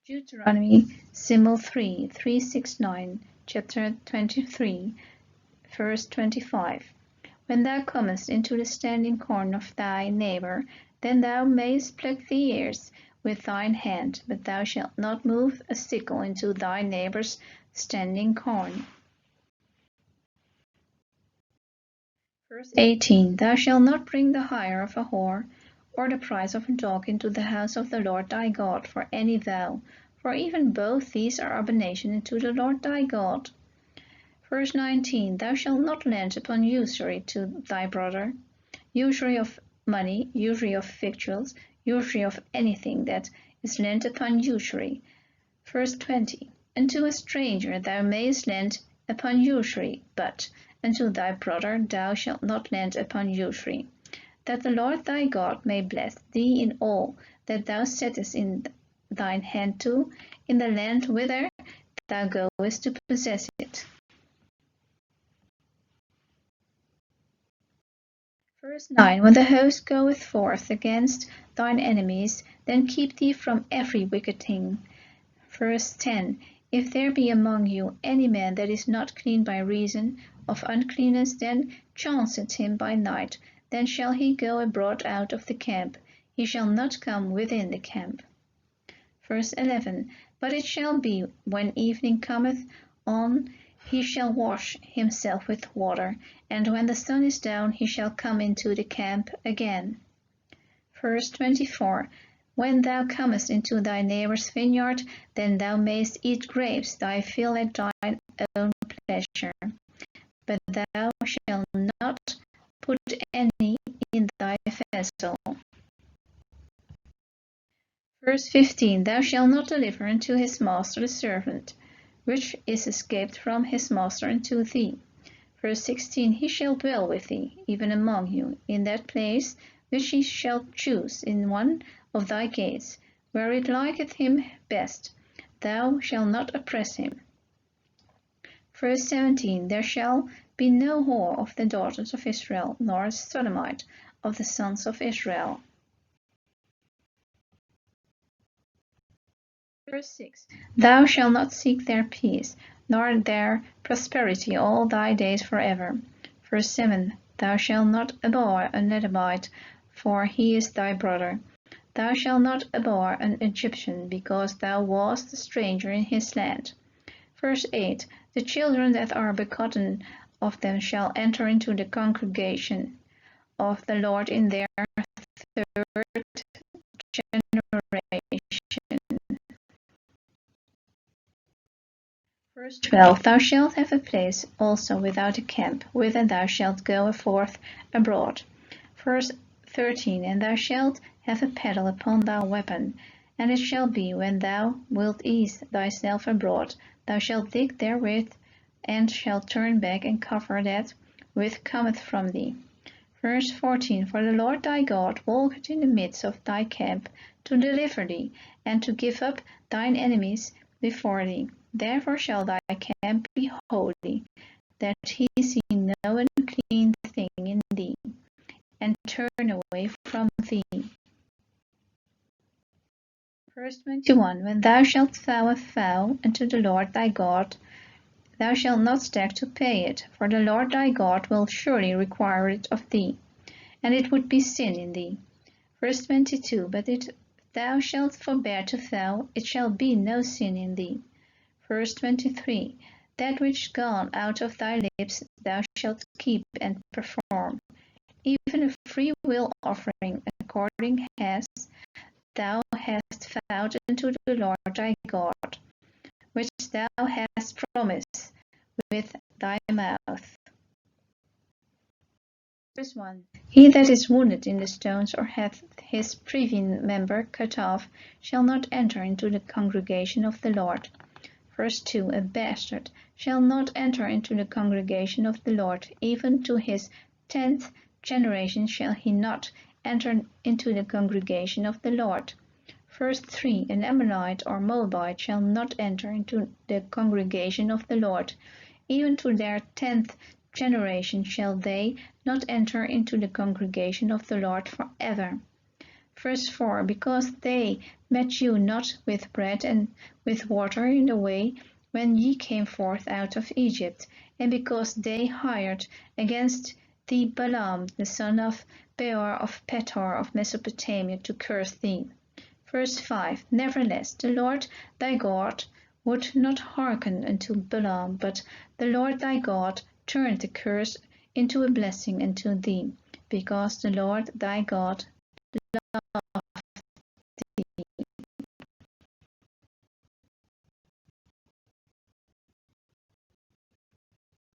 Deuteronomy, symbol 369, chapter 23, verse 25. When thou comest into the standing corn of thy neighbor, then thou mayst pluck the ears with thine hand, but thou shalt not move a sickle into thy neighbor's standing corn. Verse 18. Thou shalt not bring the hire of a whore, or the price of a dog into the house of the Lord thy God for any vow, for even both these are abomination unto the Lord thy God. Verse 19. Thou shalt not lend upon usury to thy brother, usury of money, usury of victuals, usury of anything that is lent upon usury. Verse 20. Unto a stranger thou mayest lend upon usury, but unto thy brother thou shalt not lend upon usury, that the Lord thy God may bless thee in all that thou settest in thine hand to, in the land whither thou goest to possess it. Verse 9. When the host goeth forth against thine enemies, then keep thee from every wicked thing. Verse 10. If there be among you any man that is not clean by reason of uncleanness, then chanceth him by night, then shall he go abroad out of the camp, he shall not come within the camp. Verse 11. But it shall be, when evening cometh on, he shall wash himself with water, and when the sun is down, he shall come into the camp again. Verse 24. When thou comest into thy neighbor's vineyard, then thou mayst eat grapes thy fill at thine own pleasure, but thou shalt not put any in thy vessel. Verse 15. Thou shalt not deliver unto his master the servant, which is escaped from his master unto thee. Verse 16. He shall dwell with thee, even among you, in that place which he shall choose in one of thy gates, where it liketh him best. Thou shalt not oppress him. Verse 17. There shall be no whore of the daughters of Israel, nor a sodomite of the sons of Israel. Verse 6. Thou shalt not seek their peace, nor their prosperity all thy days forever. Verse 7. Thou shalt not abhor an Edomite, for he is thy brother. Thou shalt not abhor an Egyptian, because thou wast a stranger in his land. Verse 8. The children that are begotten of them shall enter into the congregation of the Lord in their third generation. Verse 12. Thou shalt have a place also without a camp, whither thou shalt go forth abroad. Verse 13. And thou shalt have a paddle upon thy weapon, and it shall be, when thou wilt ease thyself abroad, thou shalt dig therewith, and shalt turn back and cover that which cometh from thee. Verse 14. For the Lord thy God walketh in the midst of thy camp, to deliver thee, and to give up thine enemies before thee. Therefore shall thy camp be holy, that he see no unclean thing in thee, and turn away from thee. Verse 21. When thou shalt vow a vow unto the Lord thy God, thou shalt not stagger to pay it, for the Lord thy God will surely require it of thee, and it would be sin in thee. Verse 22. But if thou shalt forbear to vow, it shall be no sin in thee. Verse 23. That which gone out of thy lips thou shalt keep and perform, even a free will offering, according as thou hast vowed unto the Lord thy God, which thou hast promised with thy mouth. Verse 1. He that is wounded in the stones, or hath his privy member cut off, shall not enter into the congregation of the Lord. Verse 2. A bastard shall not enter into the congregation of the Lord, even to his 10th generation shall he not enter into the congregation of the Lord. Verse 3. An Ammonite or Moabite shall not enter into the congregation of the Lord, even to their 10th generation shall they not enter into the congregation of the Lord forever. Verse 4, because they met you not with bread and with water in the way when ye came forth out of Egypt, and because they hired against thee Balaam the son of Beor of Petor of Mesopotamia to curse thee. Verse 5, nevertheless the Lord thy God would not hearken unto Balaam, but the Lord thy God turned the curse into a blessing unto thee, because the Lord thy God